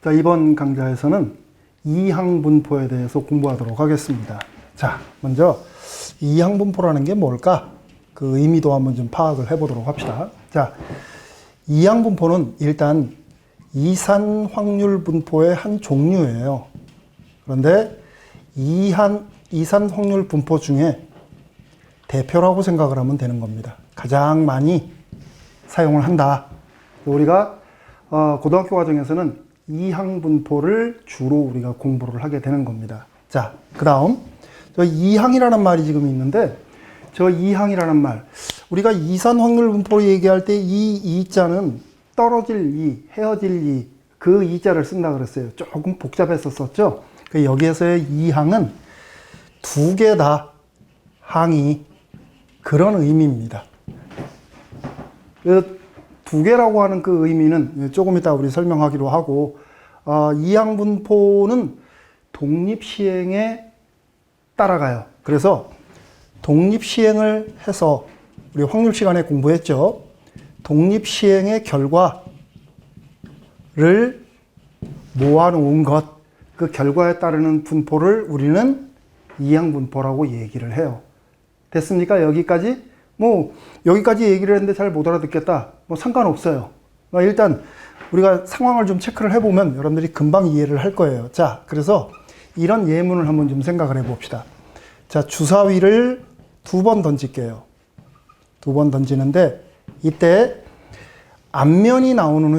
자, 이번 강좌에서는 이항분포에 대해서 공부하도록 하겠습니다. 자, 먼저 이항분포라는 게 뭘까? 그 의미도 한번 좀 파악을 해보도록 합시다. 자, 이항분포는 일단 이산 확률 분포의 한 종류예요. 그런데 이산 확률 분포 중에 대표라고 생각을 하면 되는 겁니다. 가장 많이 사용을 한다. 우리가 고등학교 과정에서는 이항분포를 주로 우리가 공부를 하게 되는 겁니다. 자, 그 다음 저 이항이라는 말이 지금 있는데, 저 이항이라는 말, 우리가 이산 확률 분포를 얘기할 때 이 이자는 떨어질 이, 헤어질 이, 그 이자를 쓴다 그랬어요. 조금 복잡했었죠. 여기에서의 이항은 두 개 다 항이, 그런 의미입니다. 두 개라고 하는 그 의미는 조금 이따 우리 설명하기로 하고, 이항분포는 독립시행에 따라가요. 그래서 독립시행을 해서, 우리 확률 시간에 공부했죠. 독립시행의 결과를 모아놓은 것, 그 결과에 따르는 분포를 우리는 이항분포라고 얘기를 해요. 됐습니까? 여기까지? 여기까지 얘기를 했는데 잘 못 알아듣겠다. 상관없어요. 일단 우리가 상황을 좀 체크를 해보면 여러분들이 금방 이해를 할 거예요. 자, 그래서 이런 예문을 한번 좀 생각을 해봅시다. 자, 주사위를 두 번 던질게요. 두 번 던지는데, 이때 앞면이 나오는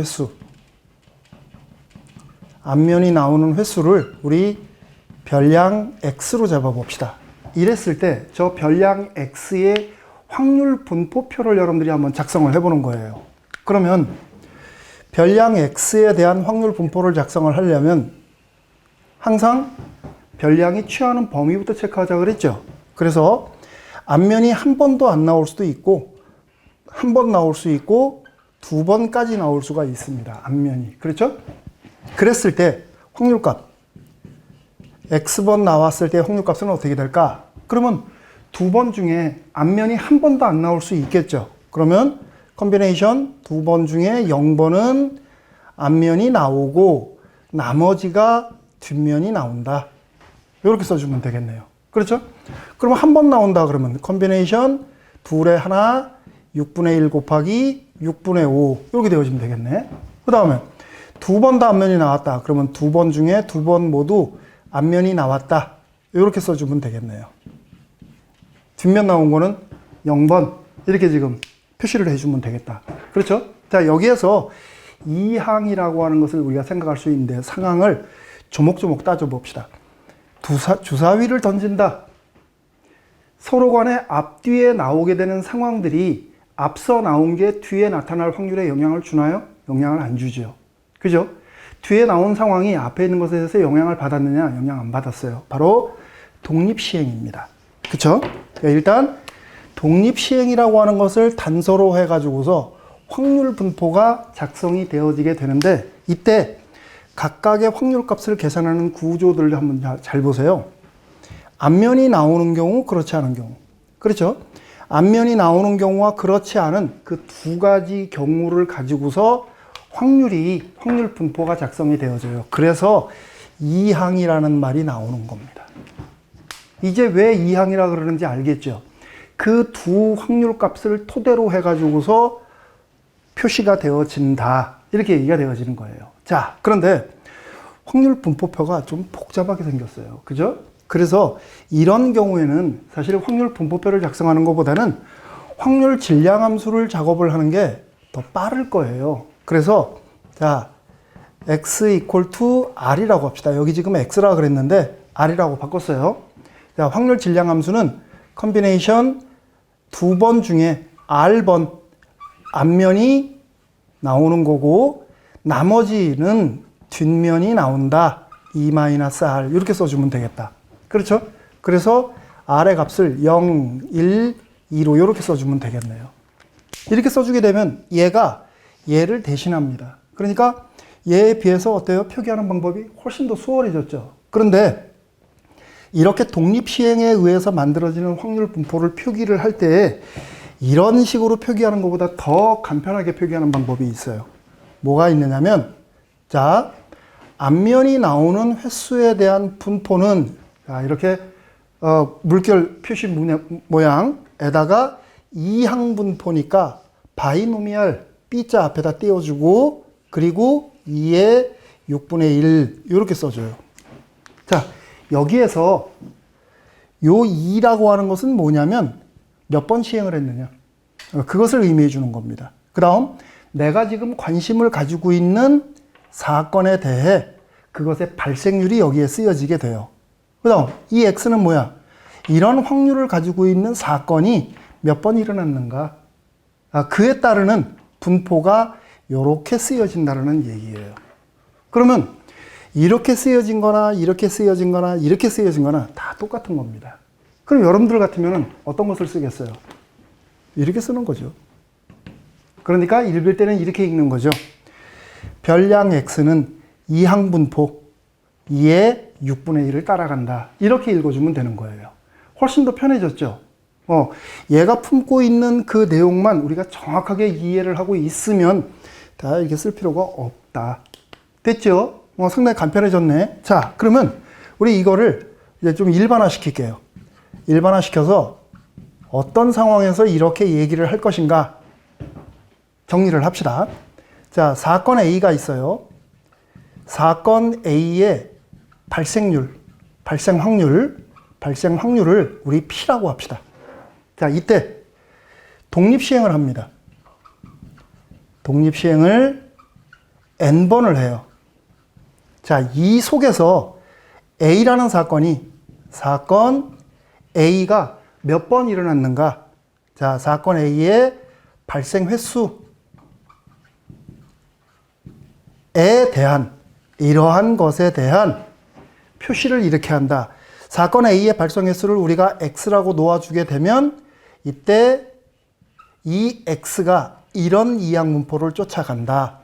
횟수를 우리 별량 X로 잡아봅시다. 이랬을 때 저 별량 X의 확률 분포표를 여러분들이 한번 작성을 해보는 거예요. 그러면 별량 X에 대한 확률 분포를 작성을 하려면 항상 별량이 취하는 범위부터 체크하자 그랬죠. 그래서 앞면이 한 번도 안 나올 수도 있고, 한 번 나올 수 있고, 두 번까지 나올 수가 있습니다. 앞면이. 그렇죠? 그랬을 때 확률값, X번 나왔을 때 확률값은 어떻게 될까? 그러면 두 번 중에 앞면이 한 번도 안 나올 수 있겠죠. 그러면 컨비네이션 두 번 중에 0번은 앞면이 나오고 나머지가 뒷면이 나온다. 이렇게 써주면 되겠네요. 그렇죠? 그러면 한 번 나온다 그러면 컨비네이션 둘에 하나 6분의 1 곱하기 6분의 5 이렇게 되어지면 되겠네. 그 다음에 두 번 다 앞면이 나왔다. 그러면 두 번 중에 두 번 모두 앞면이 나왔다. 이렇게 써주면 되겠네요. 뒷면 나온 거는 0번 이렇게 지금 표시를 해주면 되겠다. 그렇죠? 자, 여기에서 이항이라고 하는 것을 우리가 생각할 수 있는데, 상황을 조목조목 따져봅시다. 주사위를 던진다. 서로 간에 앞뒤에 나오게 되는 상황들이 앞서 나온 게 뒤에 나타날 확률에 영향을 주나요? 영향을 안 주죠. 그죠? 뒤에 나온 상황이 앞에 있는 것에 대해서 영향을 받았느냐? 영향 안 받았어요. 바로 독립시행입니다. 그쵸? 일단 독립시행이라고 하는 것을 단서로 해가지고서 확률 분포가 작성이 되어지게 되는데, 이때 각각의 확률값을 계산하는 구조들을 한번 잘 보세요. 앞면이 나오는 경우, 그렇지 않은 경우. 그렇죠? 앞면이 나오는 경우와 그렇지 않은 그 두 가지 경우를 가지고서 확률 분포가 작성이 되어져요. 그래서 이항이라는 말이 나오는 겁니다. 이제 왜 이항이라 그러는지 알겠죠? 그 두 확률 값을 토대로 해가지고서 표시가 되어진다. 이렇게 얘기가 되어지는 거예요. 자, 그런데 확률 분포표가 좀 복잡하게 생겼어요. 그죠? 그래서 이런 경우에는 사실 확률 분포표를 작성하는 것보다는 확률 질량 함수를 작업을 하는 게 더 빠를 거예요. 그래서 자, x equal to r이라고 합시다. 여기 지금 x라 그랬는데 r이라고 바꿨어요. 자, 확률 질량 함수는 컨비네이션 두 번 중에 r번 앞면이 나오는 거고 나머지는 뒷면이 나온다. e-r 이렇게 써주면 되겠다. 그렇죠? 그래서 r의 값을 0, 1, 2로 이렇게 써주면 되겠네요. 이렇게 써주게 되면 얘가 얘를 대신합니다. 그러니까 얘에 비해서 어때요? 표기하는 방법이 훨씬 더 수월해졌죠. 그런데 이렇게 독립시행에 의해서 만들어지는 확률 분포를 표기를 할 때 이런 식으로 표기하는 것보다 더 간편하게 표기하는 방법이 있어요. 뭐가 있느냐면, 자, 앞면이 나오는 횟수에 대한 분포는 이렇게 물결 표시 모양에다가 이항분포니까 바이노미얼 B자 앞에다 띄워주고 그리고 2의 6분의 1 이렇게 써줘요. 자, 여기에서 요 2라고 하는 것은 뭐냐면 몇 번 시행을 했느냐 그것을 의미해 주는 겁니다. 그 다음 내가 지금 관심을 가지고 있는 사건에 대해 그것의 발생률이 여기에 쓰여지게 돼요. 그 다음 이 X는 뭐야? 이런 확률을 가지고 있는 사건이 몇 번 일어났는가? 그에 따르는 분포가 이렇게 쓰여진다는 얘기예요. 그러면 이렇게 쓰여진 거나 이렇게 쓰여진 거나 이렇게 쓰여진 거나 다 똑같은 겁니다. 그럼 여러분들 같으면 어떤 것을 쓰겠어요? 이렇게 쓰는 거죠. 그러니까 읽을 때는 이렇게 읽는 거죠. 별량 X는 이항분포 2의 6분의 1을 따라간다. 이렇게 읽어주면 되는 거예요. 훨씬 더 편해졌죠. 얘가 품고 있는 그 내용만 우리가 정확하게 이해를 하고 있으면 다 이렇게 쓸 필요가 없다. 됐죠? 상당히 간편해졌네. 자, 그러면 우리 이거를 이제 좀 일반화 시킬게요. 일반화 시켜서 어떤 상황에서 이렇게 얘기를 할 것인가 정리를 합시다. 자, 사건 A가 있어요. 사건 A의 발생 확률을 우리 P라고 합시다. 자, 이때 독립시행을 합니다. 독립시행을 N번을 해요. 자, 이 속에서 A라는 사건 A가 몇 번 일어났는가? 자, 사건 A의 발생 횟수에 대한 이러한 것에 대한 표시를 이렇게 한다. 사건 A의 발생 횟수를 우리가 X라고 놓아주게 되면 이때 이 X가 이런 이항분포를 쫓아간다.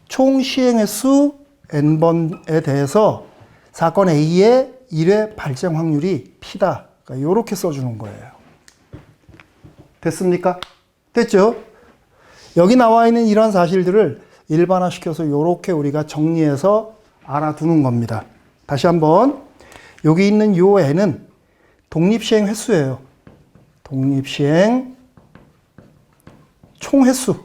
총 시행 횟수 N번에 대해서 사건 A의 1회 발생 확률이 P다. 그러니까 이렇게 써주는 거예요. 됐습니까? 됐죠? 여기 나와 있는 이러한 사실들을 일반화시켜서 이렇게 우리가 정리해서 알아두는 겁니다. 다시 한번 여기 있는 요 N은 독립시행 횟수예요. 독립시행 총 횟수.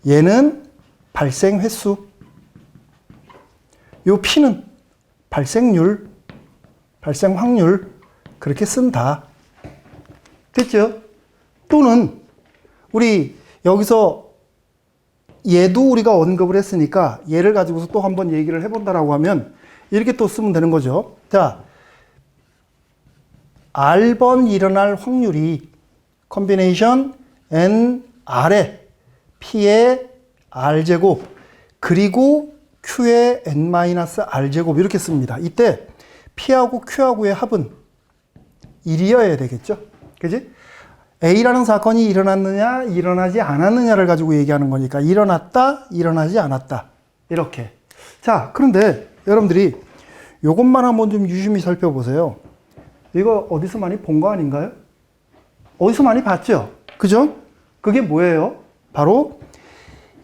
얘는 발생 횟수. 요 P는 발생률, 발생 확률 그렇게 쓴다. 됐죠? 또는 우리 여기서 얘도 우리가 언급을 했으니까 얘를 가지고서 또 한번 얘기를 해본다라고 하면 이렇게 또 쓰면 되는 거죠. 자, R번 일어날 확률이 컨비네이션 NR의 P의 R제곱 그리고 Q의 N-R제곱 이렇게 씁니다. 이때 P하고 Q하고의 합은 1이어야 되겠죠? 그지? A라는 사건이 일어났느냐, 일어나지 않았느냐를 가지고 얘기하는 거니까 일어났다, 일어나지 않았다. 이렇게. 자, 그런데 여러분들이 이것만 한번 좀 유심히 살펴보세요. 이거 어디서 많이 본 거 아닌가요? 어디서 많이 봤죠? 그죠? 그게 뭐예요? 바로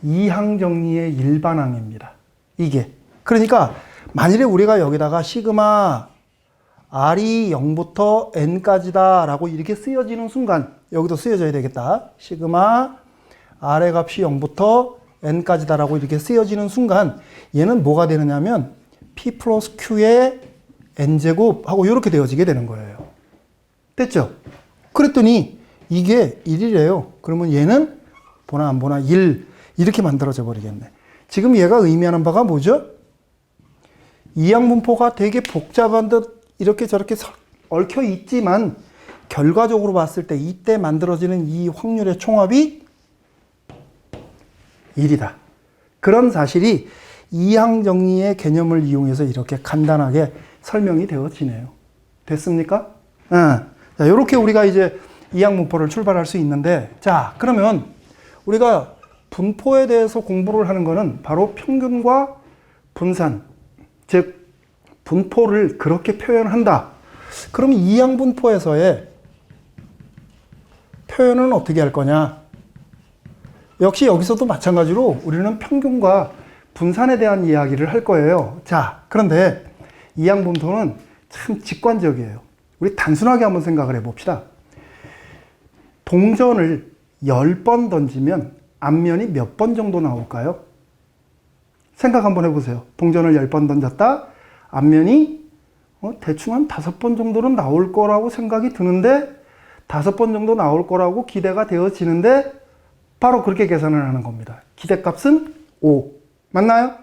이항정리의 일반항입니다. 이게. 그러니까 만일에 우리가 여기다가 시그마 R이 0부터 N까지다 라고 이렇게 쓰여지는 순간 여기도 쓰여져야 되겠다. 시그마 R의 값이 0부터 N까지다 라고 이렇게 쓰여지는 순간 얘는 뭐가 되느냐면 P 플러스 Q의 N제곱 하고 이렇게 되어지게 되는 거예요. 됐죠? 그랬더니 이게 1이래요. 그러면 얘는 보나 안 보나 1 이렇게 만들어져 버리겠네. 지금 얘가 의미하는 바가 뭐죠? 이항분포가 되게 복잡한 듯 이렇게 저렇게 얽혀 있지만 결과적으로 봤을 때 이때 만들어지는 이 확률의 총합이 1이다. 그런 사실이 이항정리의 개념을 이용해서 이렇게 간단하게 설명이 되어지네요. 됐습니까? 자, 이렇게 우리가 이제 이항분포를 출발할 수 있는데, 자, 그러면 우리가 분포에 대해서 공부를 하는 것은 바로 평균과 분산, 즉 분포를 그렇게 표현한다. 그럼 이항분포에서의 표현은 어떻게 할 거냐? 역시 여기서도 마찬가지로 우리는 평균과 분산에 대한 이야기를 할 거예요. 자, 그런데 이항분포는 참 직관적이에요. 우리 단순하게 한번 생각을 해봅시다. 동전을 10번 던지면 앞면이 몇 번 정도 나올까요? 생각 한번 해보세요. 동전을 10번 던졌다. 앞면이 대충 한 5번 정도는 나올 거라고 생각이 드는데 5번 정도 나올 거라고 기대가 되어지는데 바로 그렇게 계산을 하는 겁니다. 기대값은 5. 맞나요?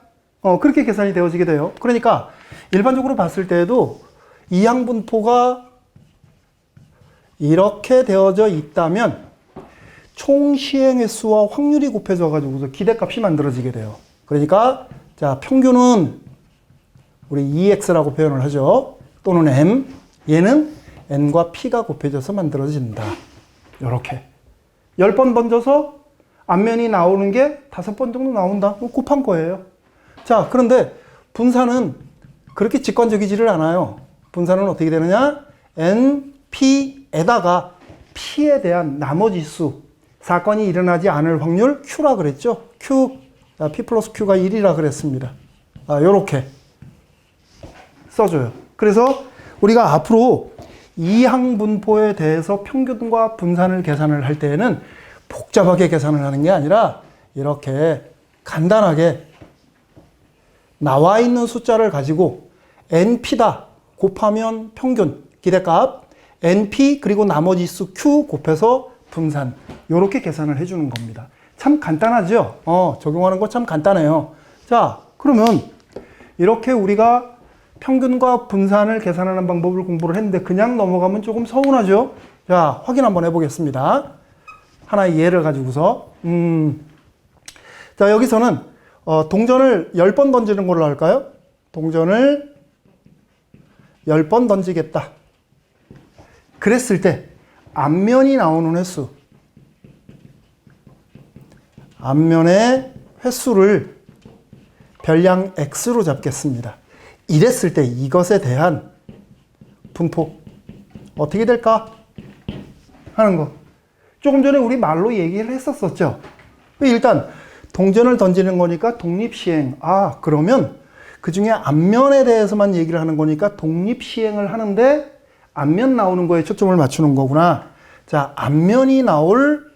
그렇게 계산이 되어지게 돼요. 그러니까 일반적으로 봤을 때에도 이항분포가 이렇게 되어져 있다면 총 시행 횟수와 확률이 곱해져 가지고서 기대값이 만들어지게 돼요. 그러니까 자, 평균은 우리 EX라고 표현을 하죠. 또는 M. 얘는 N과 P가 곱해져서 만들어진다. 이렇게 10번 던져서 앞면이 나오는 게 5번 정도 나온다. 곱한 거예요. 자, 그런데 분산은 그렇게 직관적이지를 않아요. 분산은 어떻게 되느냐? N, P에다가 P에 대한 나머지 수, 사건이 일어나지 않을 확률 Q라 그랬죠? Q, P 플러스 Q가 1이라 그랬습니다. 요렇게 써줘요. 그래서 우리가 앞으로 이항분포에 대해서 평균과 분산을 계산을 할 때에는 복잡하게 계산을 하는 게 아니라 이렇게 간단하게 나와 있는 숫자를 가지고 NP다 곱하면 평균, 기대값, NP 그리고 나머지 수 Q 곱해서 분산, 이렇게 계산을 해주는 겁니다. 참 간단하죠? 적용하는 거 참 간단해요. 자, 그러면 이렇게 우리가 평균과 분산을 계산하는 방법을 공부를 했는데 그냥 넘어가면 조금 서운하죠? 자, 확인 한번 해보겠습니다. 하나의 예를 가지고서. 자, 여기서는 동전을 10번 던지는 걸로 할까요? 동전을 10번 던지겠다. 그랬을 때 앞면이 나오는 횟수, 앞면의 횟수를 별량 X로 잡겠습니다. 이랬을 때 이것에 대한 분포 어떻게 될까 하는 거. 조금 전에 우리 말로 얘기를 했었었죠. 일단 동전을 던지는 거니까 독립시행. 그러면 그 중에 앞면에 대해서만 얘기를 하는 거니까 독립시행을 하는데 앞면 나오는 거에 초점을 맞추는 거구나. 자, 앞면이 나올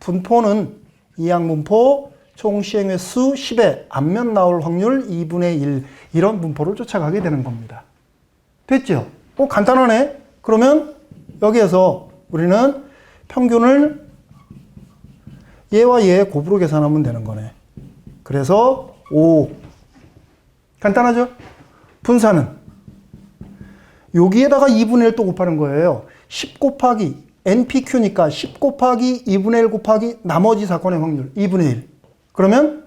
분포는 이항분포 총 시행 횟수 10에 앞면 나올 확률 2분의 1 이런 분포를 쫓아가게 되는 겁니다. 됐죠? 간단하네. 그러면 여기에서 우리는 평균을 얘와 얘의 곱으로 계산하면 되는 거네. 그래서 5. 간단하죠? 분산은 여기에다가 2분의 1 또 곱하는 거예요. 10 곱하기 NPQ니까 10 곱하기 2분의 1 곱하기 나머지 사건의 확률 2분의 1. 그러면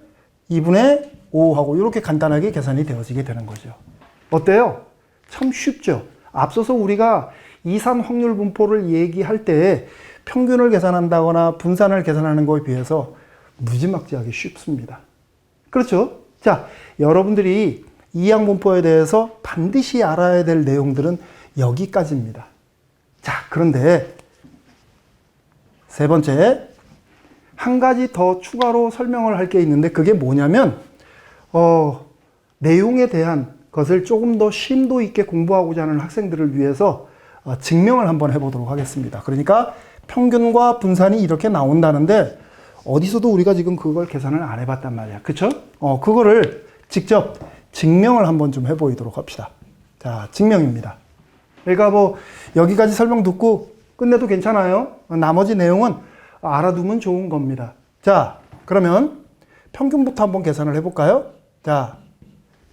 2분의 5하고 이렇게 간단하게 계산이 되어지게 되는 거죠. 어때요? 참 쉽죠? 앞서서 우리가 이산 확률 분포를 얘기할 때 평균을 계산한다거나 분산을 계산하는 것에 비해서 무지막지하게 쉽습니다. 그렇죠? 자, 여러분들이 이항분포에 대해서 반드시 알아야 될 내용들은 여기까지입니다. 자, 그런데 세 번째, 한 가지 더 추가로 설명을 할 게 있는데 그게 뭐냐면 내용에 대한 것을 조금 더 심도 있게 공부하고자 하는 학생들을 위해서 증명을 한번 해보도록 하겠습니다. 그러니까 평균과 분산이 이렇게 나온다는데 어디서도 우리가 지금 그걸 계산을 안 해봤단 말이야. 그쵸? 그거를 직접 증명을 한번 좀 해보도록 합시다. 자, 증명입니다. 그러니까 뭐 여기까지 설명 듣고 끝내도 괜찮아요. 나머지 내용은 알아두면 좋은 겁니다. 자, 그러면 평균부터 한번 계산을 해볼까요? 자,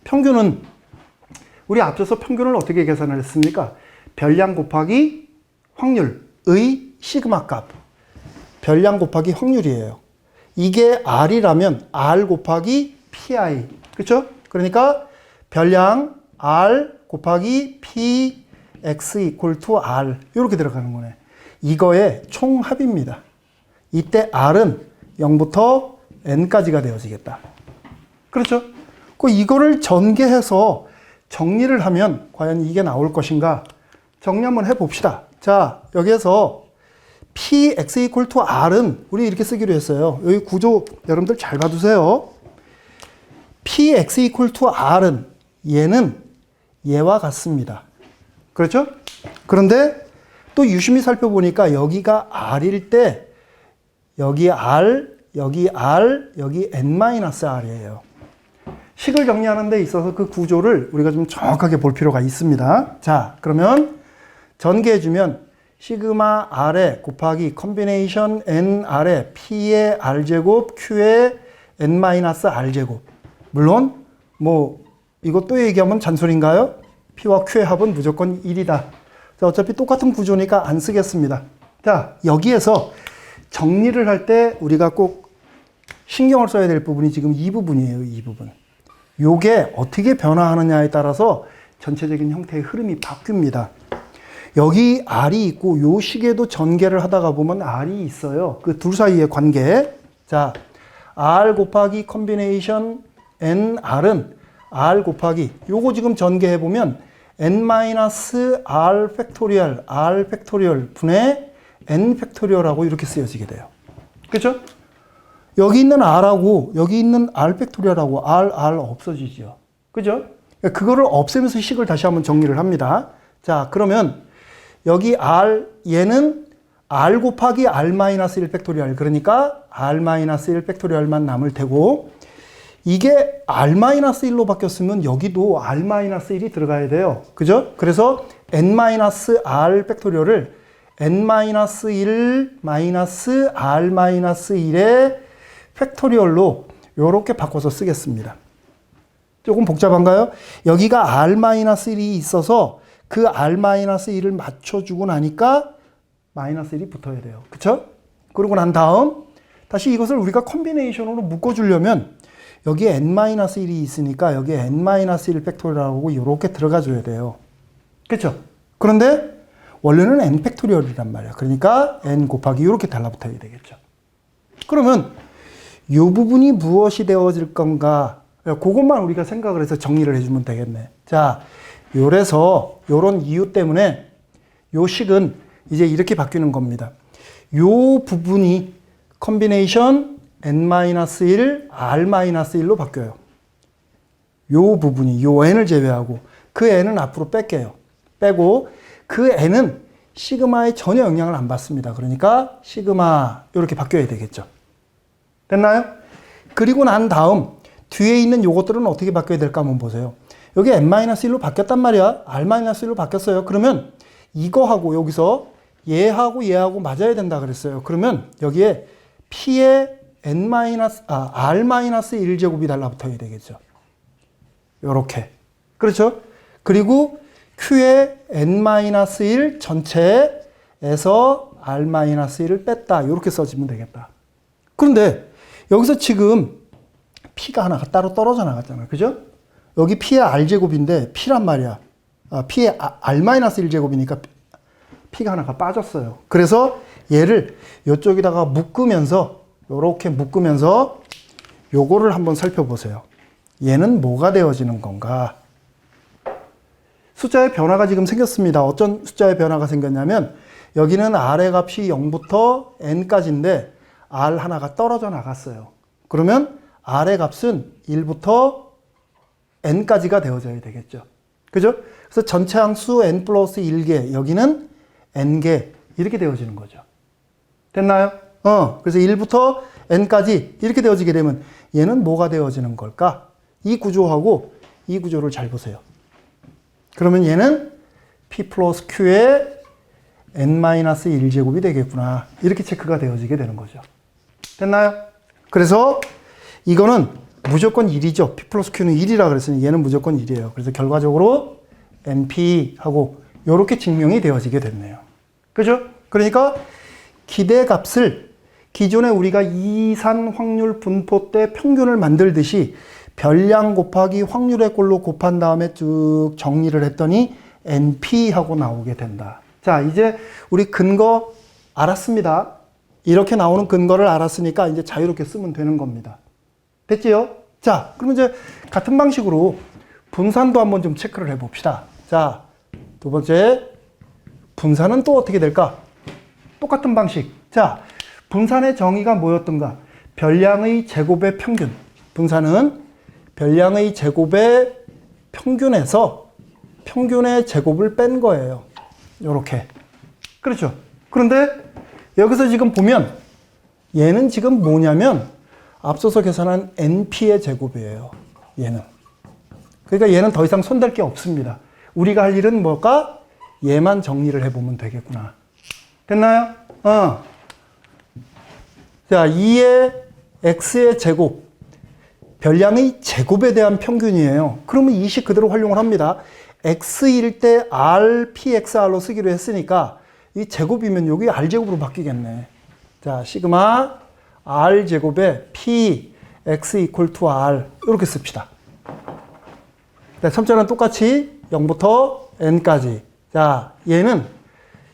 평균은 우리 앞서서 평균을 어떻게 계산을 했습니까? 별량 곱하기 확률의 시그마 값. 별량 곱하기 확률이에요. 이게 R이라면 R 곱하기 PI. 그렇죠? 그러니까 별량 R 곱하기 PX equal to R. 이렇게 들어가는 거네. 이거의 총합입니다. 이때 R은 0부터 N까지가 되어지겠다. 그렇죠? 이거를 전개해서 정리를 하면 과연 이게 나올 것인가? 정리 한번 해봅시다. 자, 여기에서 Px equal to R은 우리 이렇게 쓰기로 했어요. 여기 구조 여러분들 잘 봐두세요. px equal to r은 얘는 얘와 같습니다. 그렇죠? 그런데 또 유심히 살펴보니까 여기가 r일 때 여기 r, 여기 r, 여기 n-r이에요. 식을 정리하는 데 있어서 그 구조를 우리가 좀 정확하게 볼 필요가 있습니다. 자, 그러면 전개해주면 시그마 r에 곱하기 컨비네이션 nr에 p의 r제곱 q의 n-r제곱. 물론 뭐 이거 또 얘기하면 잔소리인가요? p와 q의 합은 무조건 1이다. 자, 어차피 똑같은 구조니까 안 쓰겠습니다. 자, 여기에서 정리를 할 때 우리가 꼭 신경을 써야 될 부분이 지금 이 부분이에요. 이 부분. 요게 어떻게 변화하느냐에 따라서 전체적인 형태의 흐름이 바뀝니다. 여기 R이 있고 요 식에도 전개를 하다가 보면 R이 있어요. 그 둘 사이의 관계. 자, R 곱하기 컨비네이션 NR은 R 곱하기 요거 지금 전개해 보면 n-r 팩토리얼 R 팩토리얼 분의 n 팩토리얼하고 이렇게 쓰여지게 돼요. 그렇죠? 여기 있는 R하고 여기 있는 R 팩토리얼하고 R 없어지죠. 그죠? 그거를 없애면서 식을 다시 한번 정리를 합니다. 자, 그러면 여기 R, 얘는 R 곱하기 R-1 팩토리얼. 그러니까 R-1 팩토리얼만 남을 테고, 이게 R-1로 바뀌었으면 여기도 R-1이 들어가야 돼요. 그죠? 그래서 n-r 팩토리얼을 n-1 R-1의 팩토리얼로 이렇게 바꿔서 쓰겠습니다. 조금 복잡한가요? 여기가 R-1이 있어서 그 R-1을 맞춰주고 나니까 마이너스 1이 붙어야 돼요. 그쵸? 그러고 난 다음 다시 이것을 우리가 컨비네이션으로 묶어주려면 여기에 n-1이 있으니까 여기에 n-1 팩토리얼하고 이렇게 들어가줘야 돼요. 그쵸? 그런데 원래는 n 팩토리얼이란 말이야. 그러니까 n 곱하기 이렇게 달라붙어야 되겠죠. 그러면 이 부분이 무엇이 되어질 건가? 그것만 우리가 생각을 해서 정리를 해주면 되겠네. 자, 요래서 요런 이유 때문에 요 식은 이제 이렇게 바뀌는 겁니다. 요 부분이 컨비네이션 n-1, r-1로 바뀌어요. 요 부분이 요 n을 제외하고 그 n은 앞으로 뺄게요. 빼고 그 n은 시그마에 전혀 영향을 안 받습니다. 그러니까 시그마 이렇게 바뀌어야 되겠죠. 됐나요? 그리고 난 다음 뒤에 있는 요것들은 어떻게 바뀌어야 될까 한번 보세요. 여기 n-1로 바뀌었단 말이야. r-1로 바뀌었어요. 그러면 이거하고 여기서 얘하고 맞아야 된다 그랬어요. 그러면 여기에 p의 r-1제곱이 달라붙어야 되겠죠. 요렇게. 그렇죠? 그리고 q의 n-1 전체에서 r-1을 뺐다. 요렇게 써주면 되겠다. 그런데 여기서 지금 p가 하나가 따로 떨어져 나갔잖아요. 그죠? 여기 p의 r제곱인데 p란 말이야. p의 r-1제곱이니까 p가 하나가 빠졌어요. 그래서 얘를 이쪽에다가 묶으면서 요렇게 묶으면서 요거를 한번 살펴보세요. 얘는 뭐가 되어지는 건가? 숫자의 변화가 지금 생겼습니다. 어떤 숫자의 변화가 생겼냐면 여기는 r의 값이 0부터 n까지인데 r 하나가 떨어져 나갔어요. 그러면 r의 값은 1부터 n까지가 되어져야 되겠죠. 그죠? 그래서 전체 항수 n 플러스 1개, 여기는 n개 이렇게 되어지는 거죠. 됐나요? 그래서 1부터 n까지 이렇게 되어지게 되면 얘는 뭐가 되어지는 걸까? 이 구조하고 이 구조를 잘 보세요. 그러면 얘는 p 플러스 q의 n-1제곱이 되겠구나. 이렇게 체크가 되어지게 되는 거죠. 됐나요? 그래서 이거는 무조건 1이죠. p 플러스 q는 1이라 그랬으니 얘는 무조건 1이에요. 그래서 결과적으로 np하고 이렇게 증명이 되어지게 됐네요. 그죠? 그러니까 기대값을 기존에 우리가 이산 확률 분포 때 평균을 만들듯이 별량 곱하기 확률의 꼴로 곱한 다음에 쭉 정리를 했더니 np하고 나오게 된다. 자, 이제 우리 근거 알았습니다. 이렇게 나오는 근거를 알았으니까 이제 자유롭게 쓰면 되는 겁니다. 됐지요? 자, 그러면 이제 같은 방식으로 분산도 한번 좀 체크를 해봅시다. 자, 두 번째, 분산은 또 어떻게 될까? 똑같은 방식. 자, 분산의 정의가 뭐였던가? 별량의 제곱의 평균. 분산은 별량의 제곱의 평균에서 평균의 제곱을 뺀 거예요. 요렇게. 그렇죠. 그런데 여기서 지금 보면 얘는 지금 뭐냐면 앞서서 계산한 NP의 제곱이에요. 얘는. 그러니까 얘는 더 이상 손댈 게 없습니다. 우리가 할 일은 뭘까? 얘만 정리를 해보면 되겠구나. 됐나요? 자, 2의 x의 제곱. 별량의 제곱에 대한 평균이에요. 그러면 이 식 그대로 활용을 합니다. x일 때 r, pxr로 쓰기로 했으니까 이 제곱이면 여기 r제곱으로 바뀌겠네. 자, 시그마 r제곱에 p, x equal to r 이렇게 씁시다. 네, 3자는 똑같이 0부터 n까지. 자, 얘는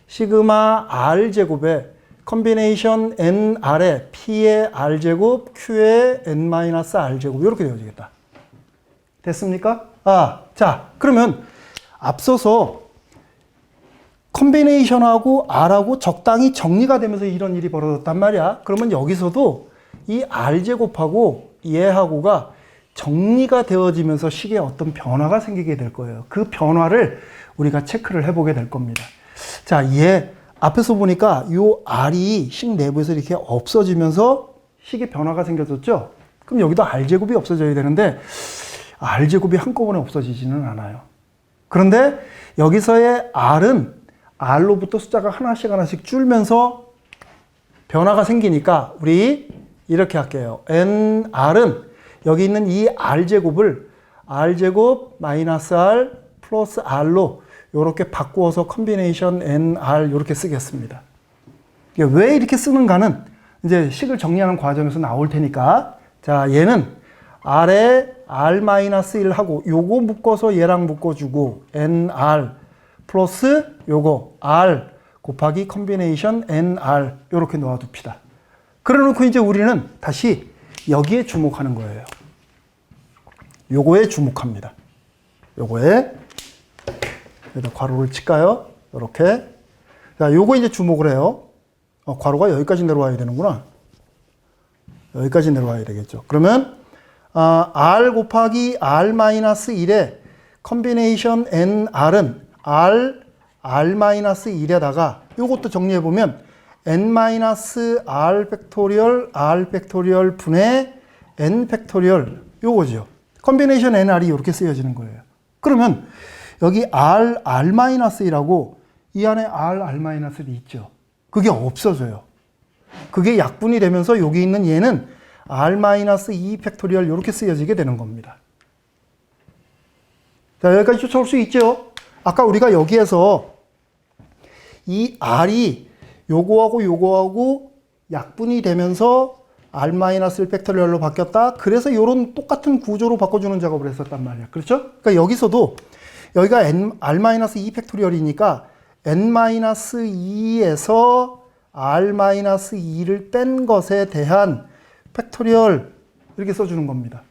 시그마 r제곱에 컨비네이션 nr에 p의 r제곱, q의 n-r제곱 이렇게 되어지겠다. 됐습니까? 자, 그러면 앞서서 컨비네이션하고 r하고 적당히 정리가 되면서 이런 일이 벌어졌단 말이야. 그러면 여기서도 이 r제곱하고 얘하고가 정리가 되어지면서 식에 어떤 변화가 생기게 될 거예요. 그 변화를 우리가 체크를 해보게 될 겁니다. 자, 얘 앞에서 보니까 이 r이 식 내부에서 이렇게 없어지면서 식의 변화가 생겨졌죠? 그럼 여기도 r제곱이 없어져야 되는데 r제곱이 한꺼번에 없어지지는 않아요. 그런데 여기서의 r은 r로부터 숫자가 하나씩 줄면서 변화가 생기니까 우리 이렇게 할게요. nr은 여기 있는 이 r제곱을 r제곱 마이너스 r 플러스 r로 이렇게 바꾸어서 컨비네이션 nr 이렇게 쓰겠습니다. 왜 이렇게 쓰는가는 이제 식을 정리하는 과정에서 나올 테니까, 자, 얘는 r에 r-1 하고 요거 묶어서 얘랑 묶어주고 nr 플러스 요거 r 곱하기 컨비네이션 nr 이렇게 놓아둡시다. 그래놓고 이제 우리는 다시 여기에 주목하는 거예요. 요거에 주목합니다. 요거에 여기다 괄호를 칠까요? 이렇게. 자, 요거 이제 주목을 해요. 괄호가 여기까지 내려와야 되는구나. 여기까지 내려와야 되겠죠. 그러면 r 곱하기 r-1의 컨비네이션 nr은 r-1에다가 요것도 정리해보면 n-r 팩토리얼 r 팩토리얼 분의 n 팩토리얼 요거죠. 컨비네이션 nr이 이렇게 쓰여지는 거예요. 그러면 여기 r-1이라고 이 안에 r-1이 있죠. 그게 없어져요. 그게 약분이 되면서 여기 있는 얘는 r-2 팩토리얼 이렇게 쓰여지게 되는 겁니다. 자, 여기까지 쫓아올 수 있죠? 아까 우리가 여기에서 이 r이 요거하고 약분이 되면서 r-1 팩토리얼로 바뀌었다. 그래서 이런 똑같은 구조로 바꿔주는 작업을 했었단 말이야. 그렇죠? 그러니까 여기서도 여기가 r-2 팩토리얼이니까 n-2에서 r-2를 뺀 것에 대한 팩토리얼 이렇게 써주는 겁니다.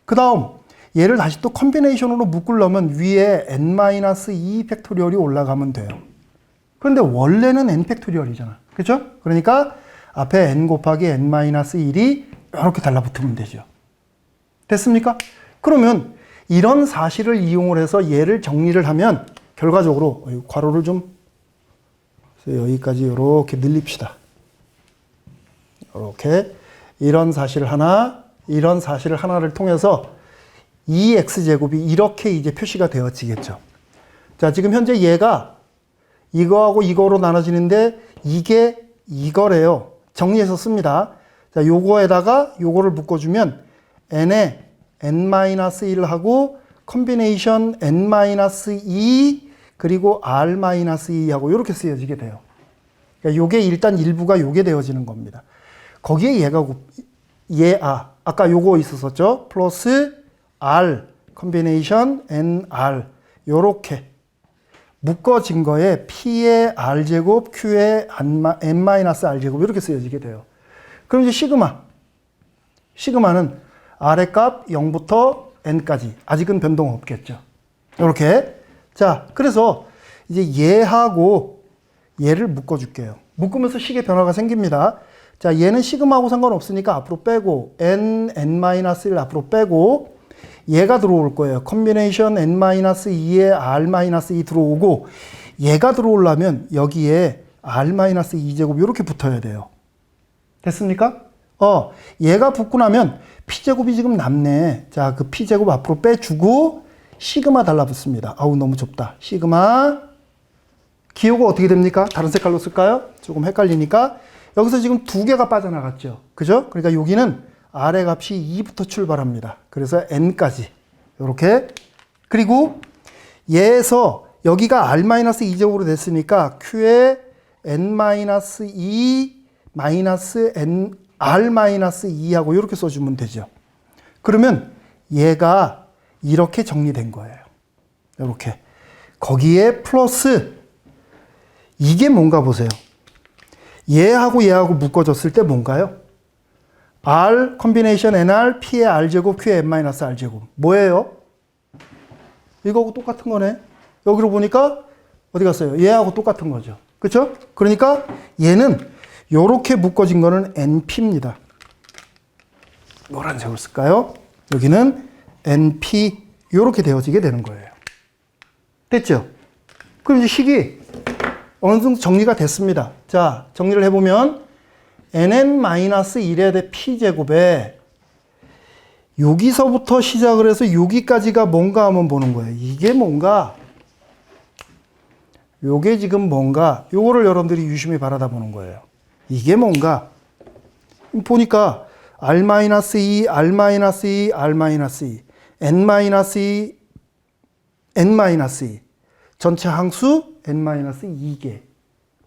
그 다음 얘를 다시 또 컨비네이션으로 묶으려면 위에 n-2 팩토리얼이 올라가면 돼요. 그런데 원래는 n 팩토리얼이잖아. 그렇죠? 그러니까 앞에 n 곱하기 n-1이 이렇게 달라붙으면 되죠. 됐습니까? 그러면 이런 사실을 이용을 해서 얘를 정리를 하면 결과적으로 괄호를 좀 여기까지 이렇게 늘립시다. 이렇게 이런 사실 하나, 이런 사실을 하나를 통해서 2x제곱이 이렇게 이제 표시가 되어지겠죠. 자, 지금 현재 얘가 이거하고 이거로 나눠지는데 이게 이거래요. 정리해서 씁니다. 자, 요거에다가 요거를 묶어주면 n에 n-1하고 컨비네이션 n-2 그리고 r-2하고 이렇게 쓰여지게 돼요. 그러니까 요게 일단 일부가 요게 되어지는 겁니다. 거기에 얘가 아까 요거 있었었죠? 플러스 r 컨비네이션 nr 요렇게 묶어진 거에 p의 r제곱, q의 n-r제곱 이렇게 쓰여지게 돼요. 그럼 이제 시그마는 r의 값 0부터 n까지 아직은 변동 없겠죠. 이렇게. 자, 그래서 이제 얘하고 얘를 묶어줄게요. 묶으면서 식의 변화가 생깁니다. 자, 얘는 시그마하고 상관없으니까 앞으로 빼고 n-1을 앞으로 빼고 얘가 들어올 거예요. 컨비네이션 n-2에 r-2 들어오고 얘가 들어오려면 여기에 r-2제곱 이렇게 붙어야 돼요. 됐습니까? 얘가 붙고 나면 p제곱이 지금 남네. 자, 그 p제곱 앞으로 빼주고 시그마 달라붙습니다. 아우, 너무 좁다. 시그마. 기호가 어떻게 됩니까? 다른 색깔로 쓸까요? 조금 헷갈리니까. 여기서 지금 두 개가 빠져나갔죠. 그죠? 그러니까 여기는 R의 값이 2부터 출발합니다. 그래서 N까지. 이렇게. 그리고 얘에서 여기가 R-2제곱으로 됐으니까 Q에 N-2 마이너스 N, R-2하고 이렇게 써주면 되죠. 그러면 얘가 이렇게 정리된 거예요. 이렇게. 거기에 플러스 이게 뭔가 보세요. 얘하고 얘하고 묶어졌을 때 뭔가요? R 컨비네이션 NR P의 R제곱 Q의 N-R제곱. 뭐예요? 이거하고 똑같은 거네. 여기로 보니까 어디 갔어요? 얘하고 똑같은 거죠. 그렇죠? 그러니까 얘는 이렇게 묶어진 거는 NP입니다. 노란색을 쓸까요? 여기는 NP 이렇게 되어지게 되는 거예요. 됐죠? 그럼 이제 식이 어느 정도 정리가 됐습니다. 자, 정리를 해보면 nn-1의 p제곱에 여기서부터 시작을 해서 여기까지가 뭔가 하면 보는 거예요. 이게 뭔가, 요게 지금 뭔가, 요거를 여러분들이 유심히 바라다 보는 거예요. 이게 뭔가, 보니까 r-2, r-2, r-2, n-2, n-2, 전체 항수 n-2개.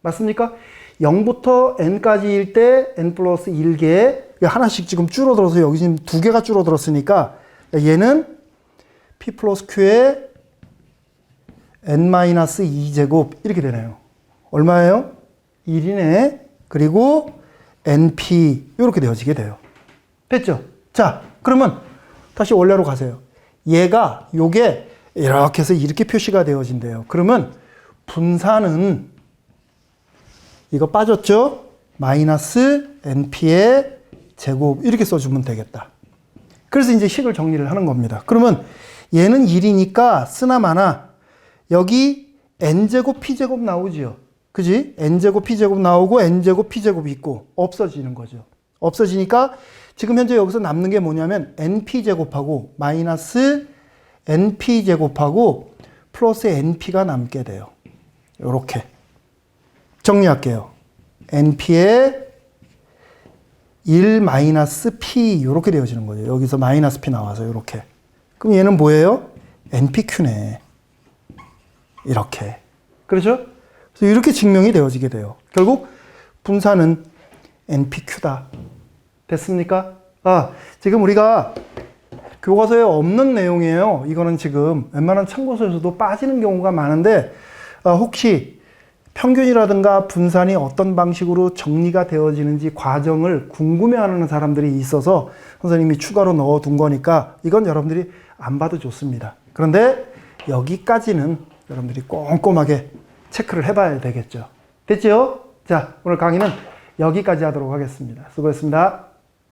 맞습니까? 0부터 n까지일 때 n 플러스 1개. 하나씩 지금 줄어들어서 여기 지금 두 개가 줄어들었으니까 얘는 p 플러스 q의 n-2제곱 이렇게 되네요. 얼마예요? 1이네. 그리고 np 이렇게 되어지게 돼요. 됐죠? 자, 그러면 다시 원래로 가세요. 얘가 요게 이렇게 해서 이렇게 표시가 되어진대요. 그러면 분산은 이거 빠졌죠? 마이너스 np의 제곱 이렇게 써주면 되겠다. 그래서 이제 식을 정리를 하는 겁니다. 그러면 얘는 1이니까 쓰나마나 여기 n제곱 p제곱 나오죠. 그지? n제곱 p제곱 나오고 n제곱 p제곱이 있고 없어지는 거죠. 없어지니까 지금 현재 여기서 남는 게 뭐냐면 np제곱하고 마이너스 np제곱하고 플러스 np가 남게 돼요. 이렇게 정리할게요. np의 1 마이너스 p 이렇게 되어지는 거죠. 여기서 마이너스 p 나와서 이렇게. 그럼 얘는 뭐예요? npq네. 이렇게. 그렇죠? 그래서 이렇게 증명이 되어지게 돼요. 결국 분산은 npq다. 됐습니까? 지금 우리가 교과서에 없는 내용이에요. 이거는 지금 웬만한 참고서에서도 빠지는 경우가 많은데 혹시 평균이라든가 분산이 어떤 방식으로 정리가 되어지는지 과정을 궁금해하는 사람들이 있어서 선생님이 추가로 넣어둔 거니까 이건 여러분들이 안 봐도 좋습니다. 그런데 여기까지는 여러분들이 꼼꼼하게 체크를 해봐야 되겠죠. 됐죠? 자, 오늘 강의는 여기까지 하도록 하겠습니다. 수고했습니다.